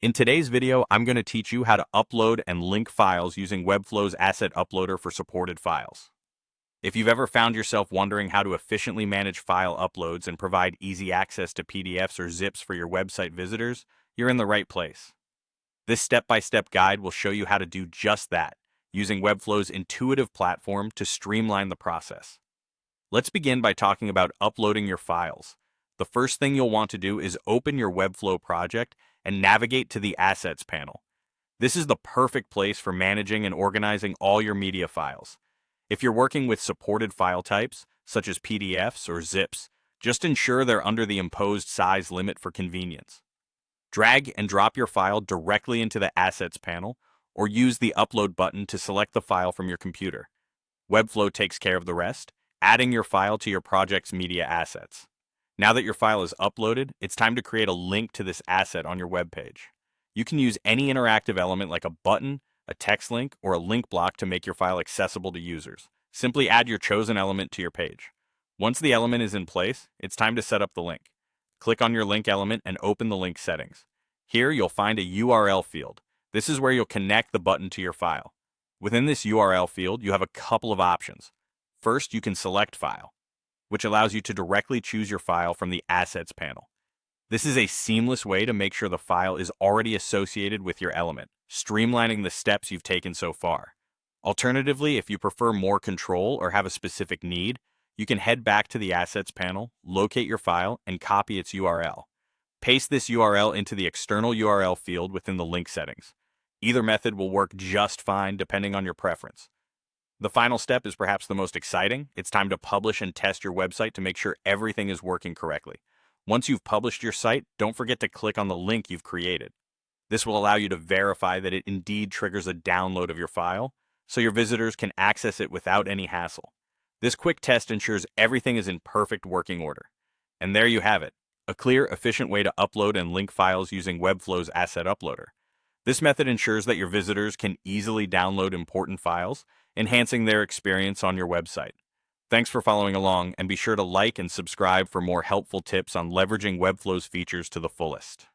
In today's video, I'm going to teach you how to upload and link files using Webflow's Asset Uploader for supported files. If you've ever found yourself wondering how to efficiently manage file uploads and provide easy access to PDFs or zips for your website visitors, you're in the right place. This step-by-step guide will show you how to do just that, using Webflow's intuitive platform to streamline the process. Let's begin by talking about uploading your files. The first thing you'll want to do is open your Webflow project and navigate to the Assets panel. This is the perfect place for managing and organizing all your media files. If you're working with supported file types, such as PDFs or zips, just ensure they're under the imposed size limit for convenience. Drag and drop your file directly into the Assets panel, or use the Upload button to select the file from your computer. Webflow takes care of the rest, adding your file to your project's media assets. Now that your file is uploaded, it's time to create a link to this asset on your web page. You can use any interactive element like a button, a text link, or a link block to make your file accessible to users. Simply add your chosen element to your page. Once the element is in place, it's time to set up the link. Click on your link element and open the link settings. Here you'll find a URL field. This is where you'll connect the button to your file. Within this URL field, you have a couple of options. First, you can select File, which allows you to directly choose your file from the Assets panel. This is a seamless way to make sure the file is already associated with your element, streamlining the steps you've taken so far. Alternatively, if you prefer more control or have a specific need, you can head back to the Assets panel, locate your file, and copy its URL. Paste this URL into the external URL field within the link settings. Either method will work just fine depending on your preference. The final step is perhaps the most exciting. It's time to publish and test your website to make sure everything is working correctly. Once you've published your site, don't forget to click on the link you've created. This will allow you to verify that it indeed triggers a download of your file, so your visitors can access it without any hassle. This quick test ensures everything is in perfect working order. And there you have it, a clear, efficient way to upload and link files using Webflow's Asset Uploader. This method ensures that your visitors can easily download important files, enhancing their experience on your website. Thanks for following along, and be sure to like and subscribe for more helpful tips on leveraging Webflow's features to the fullest.